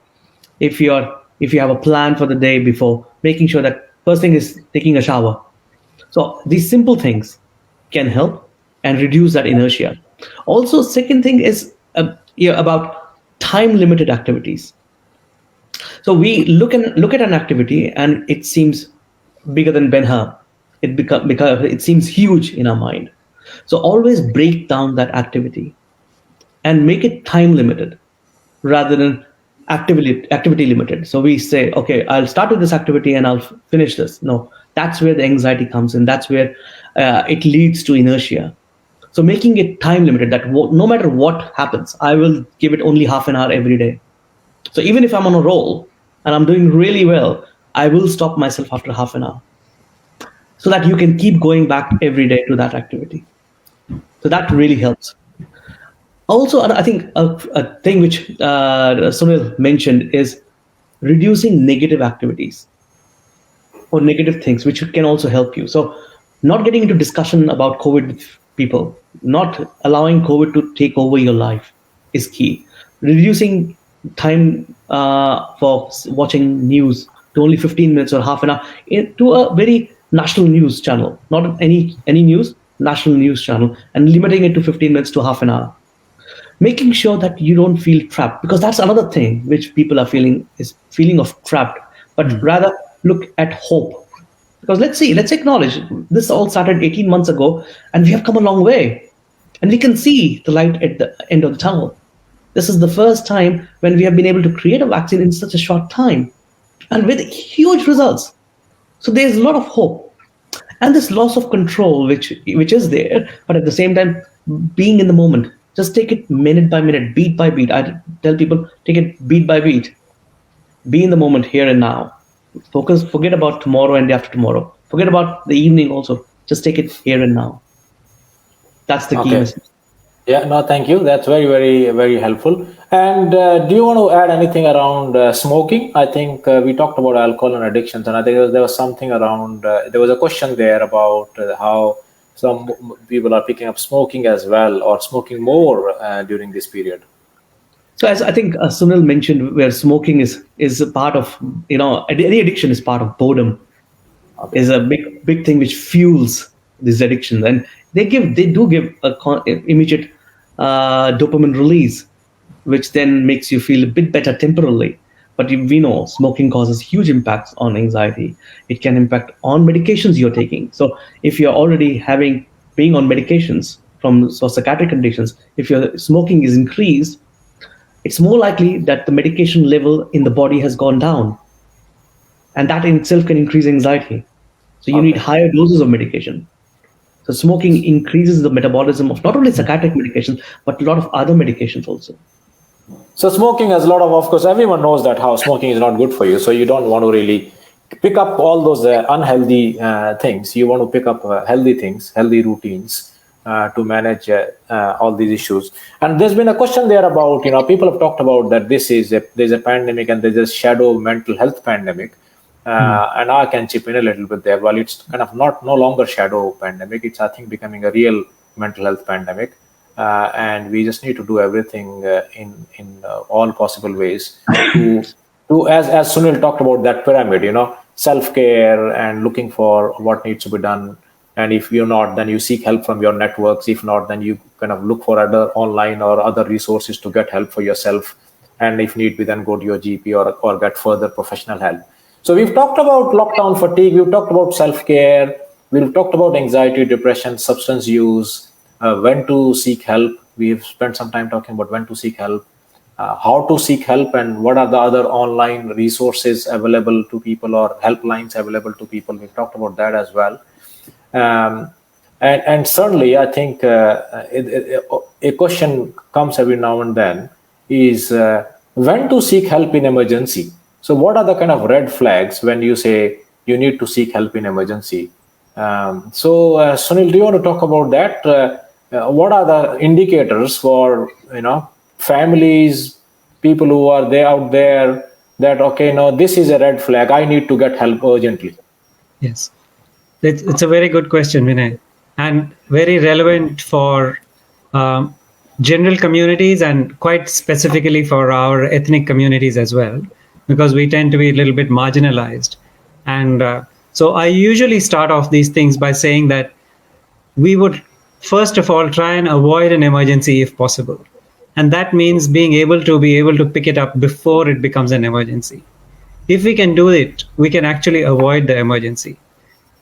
If you have a plan for the day before, making sure that first thing is taking a shower. So these simple things can help and reduce that inertia. Also, second thing is about time-limited activities. So we look at an activity and it seems bigger than Ben-Hur. Because it seems huge in our mind. So always break down that activity and make it time-limited rather than activity limited. So we say, okay, I'll start with this activity and I'll finish this. No, that's where the anxiety comes in. That's where it leads to inertia. So making it time limited, that no matter what happens, I will give it only half an hour every day. So even if I'm on a roll and I'm doing really well, I will stop myself after half an hour, so that you can keep going back every day to that activity. So that really helps. Also, I think a thing which Sunil mentioned is reducing negative activities or negative things, which can also help you. So, not getting into discussion about COVID with people, not allowing COVID to take over your life is key. Reducing time for watching news to only 15 minutes or half an hour to a very national news channel, not any news, national news channel, and limiting it to 15 minutes to half an hour. Making sure that you don't feel trapped, because that's another thing which people are feeling, is feeling of trapped, but rather look at hope. Because let's acknowledge this all started 18 months ago, and we have come a long way, and we can see the light at the end of the tunnel. This is the first time when we have been able to create a vaccine in such a short time and with huge results. So there's a lot of hope, and this loss of control which is there, but at the same time being in the moment. Just take it minute by minute, beat by beat. I tell people, take it beat by beat. Be in the moment, here and now. Focus, forget about tomorrow and the after tomorrow. Forget about the evening also. Just take it here and now. That's the key message. Yeah, no, thank you. That's very, very, very helpful. And do you want to add anything around smoking? I think we talked about alcohol and addictions, and I think there was something around, there was a question there about how some people are picking up smoking as well, or smoking more during this period. So as I think Sunil mentioned, where smoking is a part of, any addiction is part of boredom. Okay. Is a big thing which fuels this addiction, and they do give immediate dopamine release, which then makes you feel a bit better temporarily. But we know smoking causes huge impacts on anxiety. It can impact on medications you're taking. So if you're already being on medications from psychiatric conditions, if your smoking is increased, it's more likely that the medication level in the body has gone down. And that in itself can increase anxiety. So you need higher doses of medication. So smoking increases the metabolism of not only psychiatric medications, but a lot of other medications also. So smoking has a lot of course, everyone knows that how smoking is not good for you. So you don't want to really pick up all those unhealthy things. You want to pick up healthy things, healthy routines to manage all these issues. And there's been a question there about, people have talked about that there's a pandemic and there's a shadow mental health pandemic. And I can chip in a little bit there. Well, it's kind of no longer shadow pandemic. It's, I think, becoming a real mental health pandemic. And we just need to do everything in all possible ways to as Sunil talked about that pyramid, self-care and looking for what needs to be done. And if you're not, then you seek help from your networks. If not, then you kind of look for other online or other resources to get help for yourself. And if need be, then go to your GP or get further professional help. So we've talked about lockdown fatigue. We've talked about self-care. We've talked about anxiety, depression, substance use, when to seek help. We've spent some time talking about when to seek help, how to seek help, and what are the other online resources available to people or helplines available to people. We've talked about that as well. And certainly, I think a question comes every now and then is when to seek help in emergency. So what are the kind of red flags when you say you need to seek help in emergency? Sunil, do you want to talk about that? What are the indicators for, families, people who are there out there that, okay, no, this is a red flag. I need to get help urgently. Yes. It's a very good question, Vinay, and very relevant for general communities and quite specifically for our ethnic communities as well, because we tend to be a little bit marginalized. And so I usually start off these things by saying that we would, first of all, try and avoid an emergency if possible. And that means being able to pick it up before it becomes an emergency. If we can do it, we can actually avoid the emergency.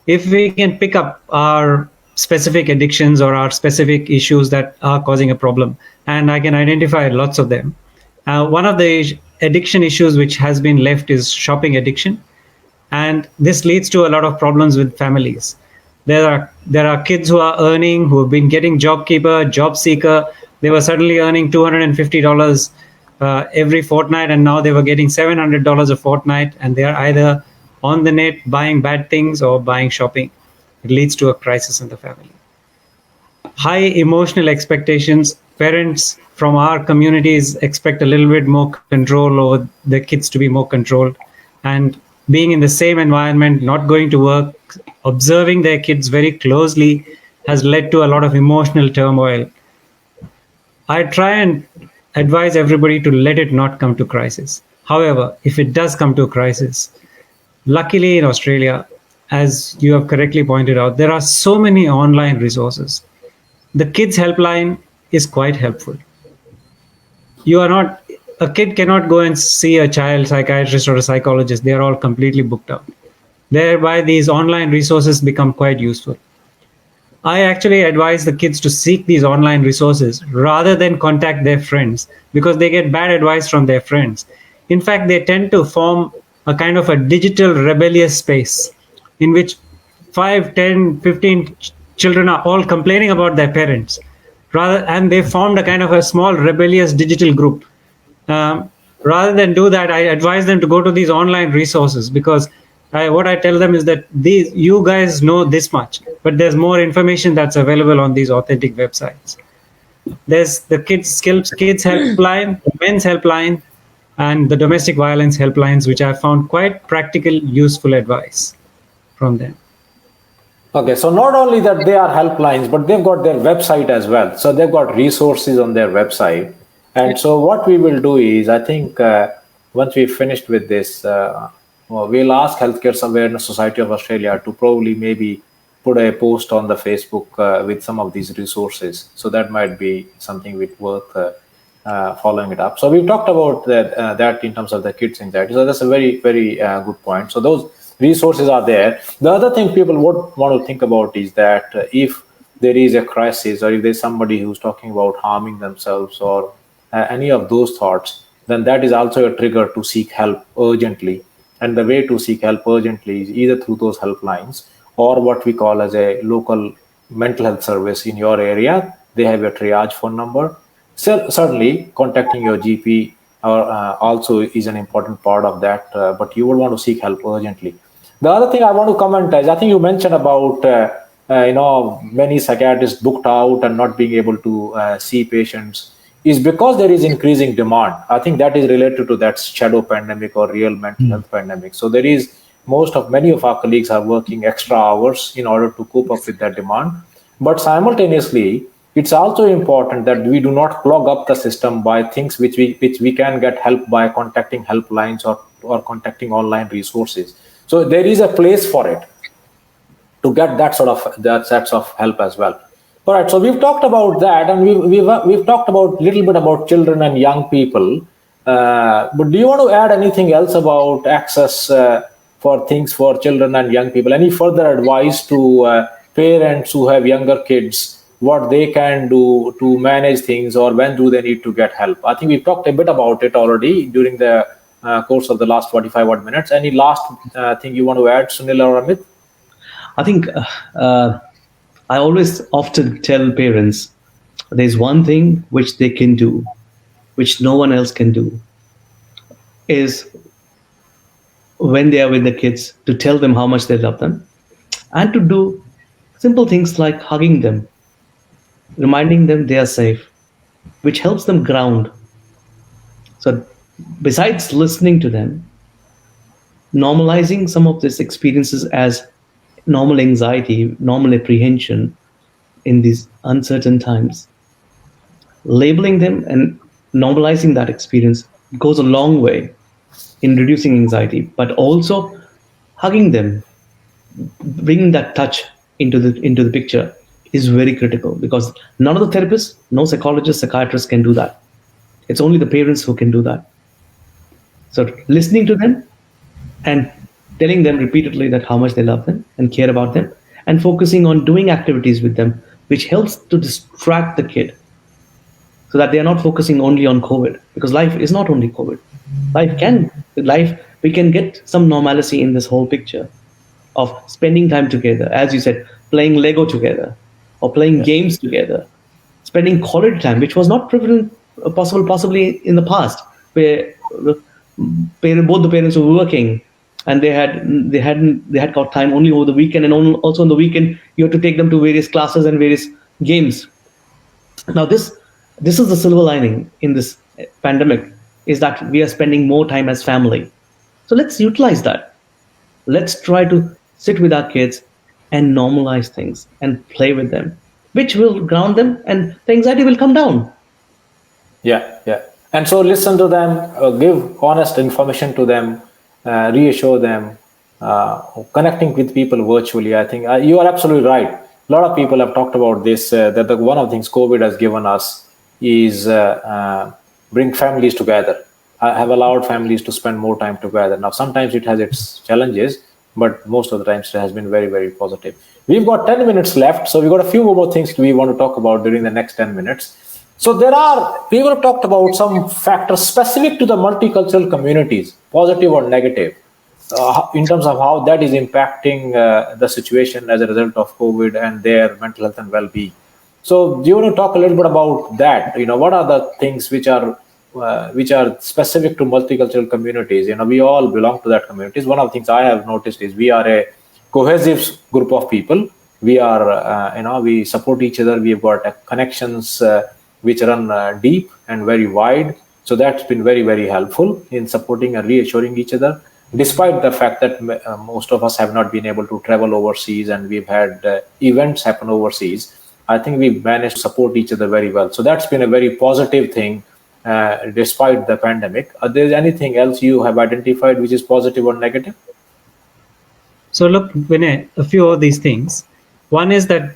If we can pick up our specific addictions or our specific issues that are causing a problem, and I can identify lots of them. One of the addiction issues which has been left is shopping addiction. And this leads to a lot of problems with families. There are kids who are earning, who have been getting JobKeeper, Job Seeker. They were suddenly earning $250 every fortnight, and now they were getting $700 a fortnight, and they are either on the net buying bad things or buying shopping. It leads to a crisis in the family. high emotional expectations. Parents from our communities expect a little bit more control over their kids to be more controlled. And being in the same environment, not going to work, observing their kids very closely has led to a lot of emotional turmoil. I try and advise everybody to let it not come to crisis. However, if it does come to a crisis, luckily in Australia, as you have correctly pointed out, there are so many online resources. The kids helpline is quite helpful. You are not, a kid cannot go and see a child psychiatrist or a psychologist. They are all completely booked out. Thereby, these online resources become quite useful. I actually advise the kids to seek these online resources rather than contact their friends, because they get bad advice from their friends. In fact, they tend to form a kind of a digital rebellious space in which 5, 10, 15 children are all complaining about their parents, and they formed a kind of a small rebellious digital group. Rather than do that, I advise them to go to these online resources, because what I tell them is that you guys know this much, but there's more information that's available on these authentic websites. There's the kids helpline, the men's helpline, and the domestic violence helplines, which I found quite practical, useful advice from them. Okay, so not only that they are helplines, but they've got their website as well. So they've got resources on their website. And so what we will do is, I think once we've finished with this, we'll ask Healthcare Awareness Society of Australia to probably maybe put a post on the Facebook with some of these resources. So that might be something worth following it up. So we've talked about that in terms of the kids' anxiety. So that's a very, very good point. So those resources are there. The other thing people would want to think about is that if there is a crisis, or if there's somebody who's talking about harming themselves or any of those thoughts, then that is also a trigger to seek help urgently. And the way to seek help urgently is either through those helplines or what we call as a local mental health service in your area. They have a triage phone number. Certainly, contacting your GP also is an important part of that, but you would want to seek help urgently. The other thing I want to comment is, I think you mentioned about many psychiatrists booked out and not being able to see patients, is because there is increasing demand. I think that is related to that shadow pandemic or real mental health pandemic. So there is many of our colleagues are working extra hours in order to cope up with that demand. But simultaneously, it's also important that we do not clog up the system by things which we can get help by contacting helplines or contacting online resources. So there is a place for it to get that sets of help as well. All right, so we've talked about that, and we've talked about a little bit about children and young people. But do you want to add anything else about access for things for children and young people? Any further advice to parents who have younger kids, what they can do to manage things, or when do they need to get help? I think we've talked a bit about it already during the course of the last 45 minutes. Any last thing you want to add, Sunil or Amit? I think I always often tell parents there's one thing which they can do, which no one else can do, is when they are with the kids, to tell them how much they love them, and to do simple things like hugging them, reminding them they are safe, which helps them ground. So besides listening to them, normalizing some of these experiences as normal anxiety, normal apprehension in these uncertain times, labeling them and normalizing that experience goes a long way in reducing anxiety. But also hugging them, bringing that touch into the picture is very critical, because none of the therapists, no psychologists, psychiatrists can do that. It's only the parents who can do that. So listening to them and telling them repeatedly that how much they love them and care about them, and focusing on doing activities with them, which helps to distract the kid so that they are not focusing only on COVID, because life is not only COVID. We can get some normalcy in this whole picture of spending time together, as you said, playing Lego together or playing games together, spending quality time, which was not possible possibly in the past, where both the parents were working and they had got time only over the weekend, and also on the weekend you have to take them to various classes and various games. Now this is the silver lining in this pandemic, is that we are spending more time as family. So let's utilize that. Let's try to sit with our kids and normalize things and play with them, which will ground them and the anxiety will come down. Yeah. And so listen to them, give honest information to them, reassure them, connecting with people virtually. I think you are absolutely right. A lot of people have talked about this, that one of the things COVID has given us is bring families together. Have allowed families to spend more time together. Now, sometimes it has its challenges, but most of the times it has been very, very positive. We've got 10 minutes left, so we've got a few more things we want to talk about during the next 10 minutes. So we would have talked about some factors specific to the multicultural communities, positive or negative, in terms of how that is impacting the situation as a result of COVID and their mental health and well-being. So do you want to talk a little bit about that? What are the things which are specific to multicultural communities? We all belong to that communities. One of the things I have noticed is we are a cohesive group of people. We are, we support each other. We've got connections which run deep and very wide. So that's been very, very helpful in supporting and reassuring each other, despite the fact that most of us have not been able to travel overseas and we've had events happen overseas. I think we've managed to support each other very well. So that's been a very positive thing despite the pandemic. There anything else you have identified which is positive or negative? So look, Vinay, a few of these things. One is that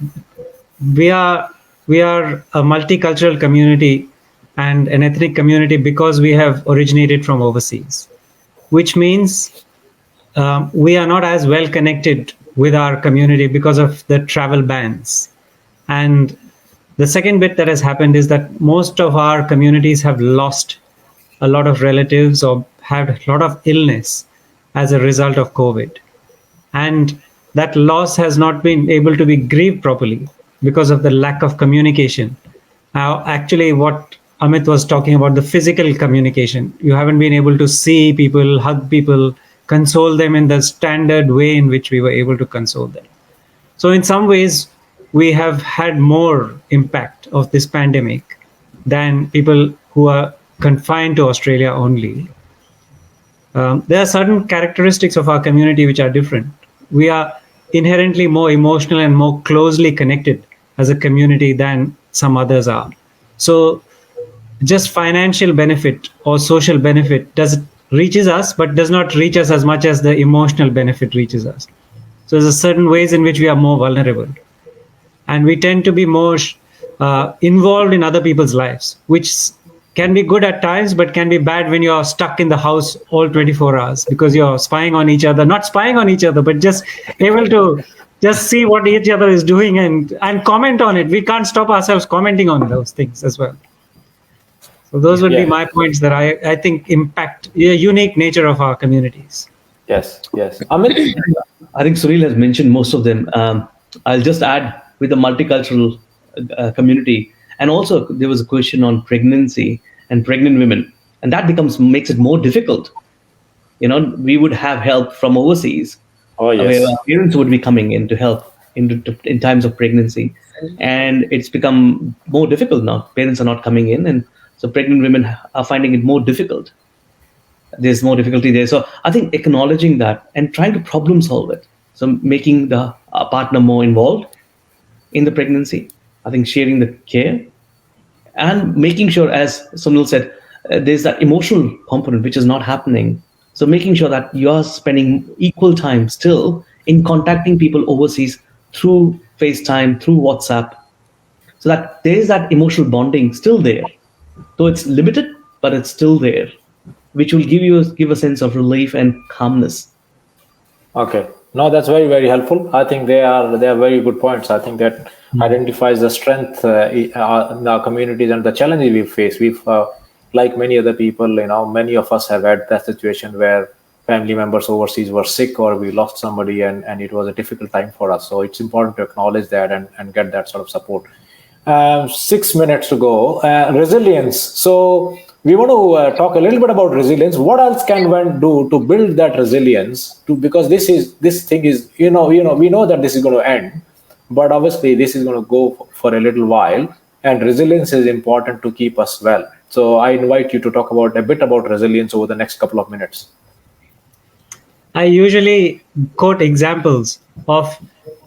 we are a multicultural community and an ethnic community because we have originated from overseas, which means we are not as well connected with our community because of the travel bans. And the second bit that has happened is that most of our communities have lost a lot of relatives or had a lot of illness as a result of COVID. And that loss has not been able to be grieved properly because of the lack of communication. Now, actually, what Amit was talking about, the physical communication, you haven't been able to see people, hug people, console them in the standard way in which we were able to console them. So in some ways, we have had more impact of this pandemic than people who are confined to Australia only. There are certain characteristics of our community which are different. We are inherently more emotional and more closely connected as a community than some others are. So just financial benefit or social benefit reaches us, but does not reach us as much as the emotional benefit reaches us. So there's a certain ways in which we are more vulnerable. And we tend to be more involved in other people's lives, which can be good at times, but can be bad when you're stuck in the house all 24 hours because you're spying on each other, not spying on each other, but just able to just see what each other is doing and comment on it. We can't stop ourselves commenting on those things as well. So those would be my points that I think impact the unique nature of our communities. Yes. Amit? I think Sunil has mentioned most of them. I'll just add with the multicultural community. And also there was a question on pregnancy and pregnant women. And that makes it more difficult. We would have help from overseas. Oh, yes. Where our parents would be coming in to help in times of pregnancy. And it's become more difficult now. Parents are not coming in. And so pregnant women are finding it more difficult. There's more difficulty there. So I think acknowledging that and trying to problem solve it. So making the partner more involved in the pregnancy, I think sharing the care and making sure, as Sunil said, there's that emotional component which is not happening. So making sure that you're spending equal time still in contacting people overseas through FaceTime, through WhatsApp, so that there's that emotional bonding still there. Though it's limited, but it's still there, which will give a sense of relief and calmness. Okay. No, that's very, very helpful. I think they are very good points. I think that identifies the strength in our communities and the challenges we face. We've, like many other people, many of us have had that situation where family members overseas were sick or we lost somebody and it was a difficult time for us. So it's important to acknowledge that and get that sort of support. 6 minutes to go. Resilience. So we want to talk a little bit about resilience. What else can one do to build that resilience? Because this thing is, we know that this is going to end, but obviously this is going to go for a little while, and resilience is important to keep us well. So I invite you to talk about a bit about resilience over the next couple of minutes. I usually quote examples of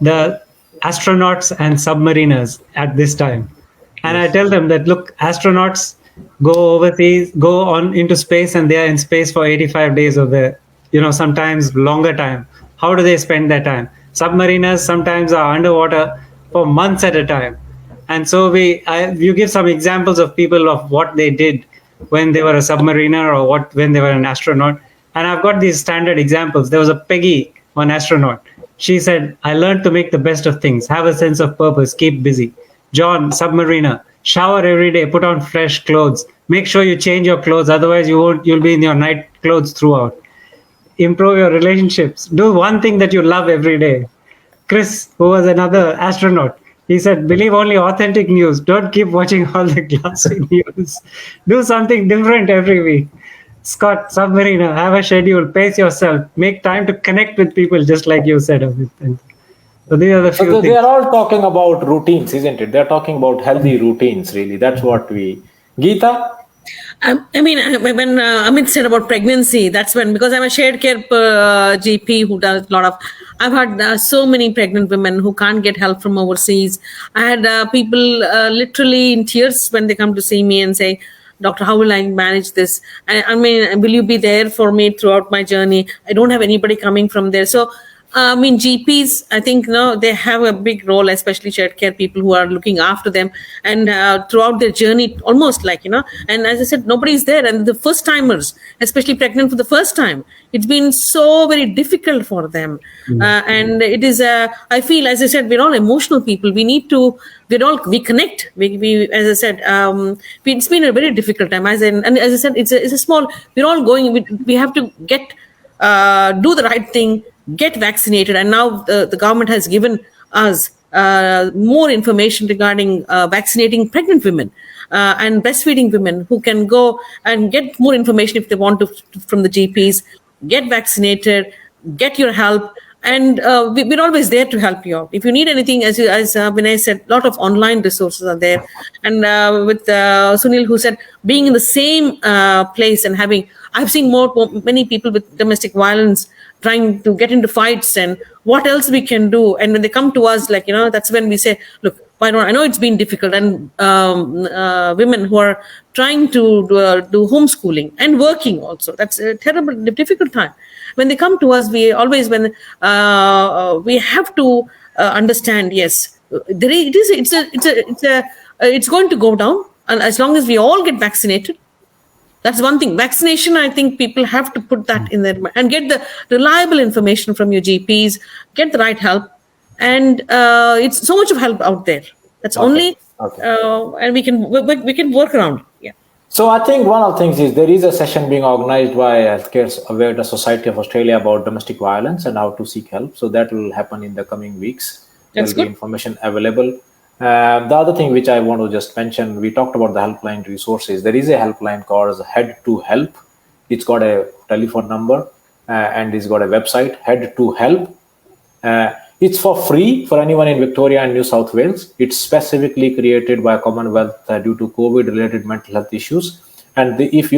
the astronauts and submariners at this time. And I tell them that, look, astronauts go overseas, go on into space, and they are in space for 85 days of the, sometimes longer time. How do they spend their time? Submariners sometimes are underwater for months at a time. And so you give some examples of people of what they did when they were a submariner or when they were an astronaut. And I've got these standard examples. There was a Peggy, one astronaut. She said, I learned to make the best of things, have a sense of purpose, keep busy. John, submariner, shower every day, put on fresh clothes. Make sure you change your clothes, otherwise you'll be in your night clothes throughout. Improve your relationships. Do one thing that you love every day. Chris, who was another astronaut, he said, believe only authentic news. Don't keep watching all the glossy news. Do something different every week. Scott, submariner, have a schedule, pace yourself, make time to connect with people, just like you said. So these are the few So things. they are all talking about routines, isn't it? They're talking about healthy routines, really. That's what Geeta? I mean, when Amit said about pregnancy, that's when, because I'm a shared care GP who does a lot of, I've had so many pregnant women who can't get help from overseas. I had people literally in tears when they come to see me and say, Doctor, how will I manage this? I mean, will you be there for me throughout my journey? I don't have anybody coming from there. So, GPs, I think, they have a big role, especially shared care people who are looking after them and throughout their journey, almost like, and as I said, nobody's there. And the first timers, especially pregnant for the first time, it's been so very difficult for them. And it is, I feel, as I said, we're all emotional people. We connect. We as I said, it's been a very difficult time. And as I said, it's a small, we're all going, we have to do the right thing, get vaccinated. And now the government has given us more information regarding vaccinating pregnant women and breastfeeding women who can go and get more information if they want to from the GPs, get vaccinated, get your help. And we're always there to help you out. If you need anything, as Vinay said, a lot of online resources are there. And with Sunil, who said, being in the same place and I've seen many people with domestic violence trying to get into fights and what else we can do. And when they come to us, that's when we say, look, I know it's been difficult. And women who are trying to do homeschooling and working also, that's a terrible, difficult time. When they come to us, we always, we have to understand, yes, it's going to go down. And as long as we all get vaccinated, that's one thing. Vaccination, I think people have to put that in their mind and get the reliable information from your GPs, get the right help. And it's so much of help out there. That's only, and we can work around. Yeah. So I think one of the things is there is a session being organized by Healthcare Awareness Society of Australia about domestic violence and how to seek help. So that will happen in the coming weeks. There will be information available. The other thing which I want to just mention, we talked about the helpline resources. There is a helpline called Head to Help. It's got a telephone number and it's got a website, Head to Help. It's for free for anyone in Victoria and New South Wales. It's specifically created by Commonwealth due to COVID-related mental health issues. And if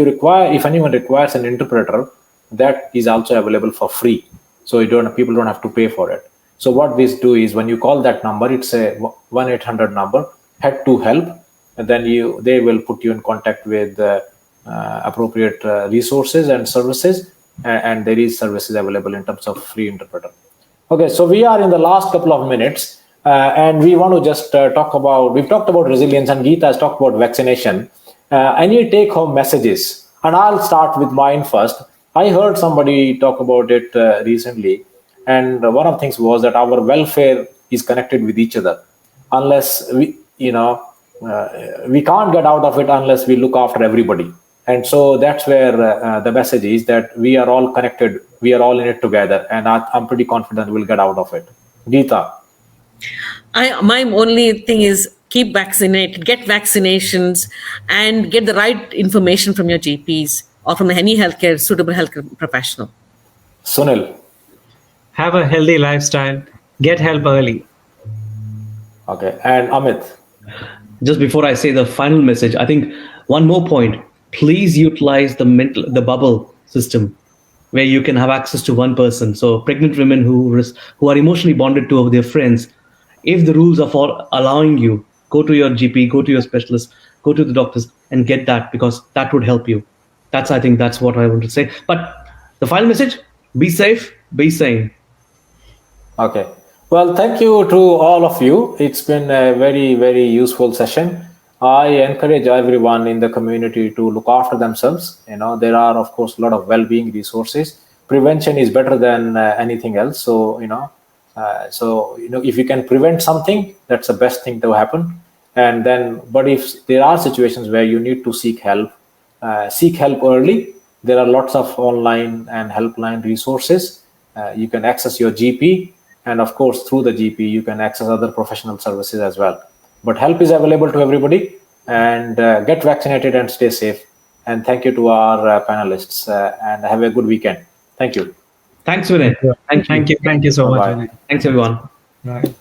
anyone requires an interpreter, that is also available for free. So people don't have to pay for it. So what this do is when you call that number, it's a 1-800 number, Head to Help, and then they will put you in contact with appropriate resources and services, and there is services available in terms of free interpreter. Okay, so we are in the last couple of minutes, and we want to just we've talked about resilience, and Geeta has talked about vaccination. Any take-home messages? And I'll start with mine first. I heard somebody talk about it recently. And one of the things was that our welfare is connected with each other. Unless we can't get out of it unless we look after everybody. And so that's where the message is that we are all connected. We are all in it together. And I'm pretty confident we'll get out of it. Geeta. My only thing is keep vaccinated, get vaccinations, and get the right information from your GPs or from any suitable healthcare professional. Sunil. Have a healthy lifestyle, get help early. Okay. And Amit. Just before I say the final message, I think one more point. Please utilize the bubble system, where you can have access to one person. So pregnant women who are emotionally bonded to their friends, if the rules are for allowing you, go to your GP, go to your specialist, go to the doctors, and get that, because that would help you. I think that's what I want to say. But the final message: be safe, be sane. Okay. Well, thank you to all of you. It's been a very, very useful session. I encourage everyone in the community to look after themselves. There are, of course, a lot of well-being resources. Prevention is better than anything else. So, if you can prevent something, that's the best thing to happen. And then, but if there are situations where you need to seek help early. There are lots of online and helpline resources. You can access your GP, and of course, through the GP, you can access other professional services as well. But help is available to everybody, and get vaccinated and stay safe. And thank you to our panelists, and have a good weekend. Thank you. Thanks, Vinay. Thank you so much. Bye-bye. Vinay. Thanks, everyone. Right.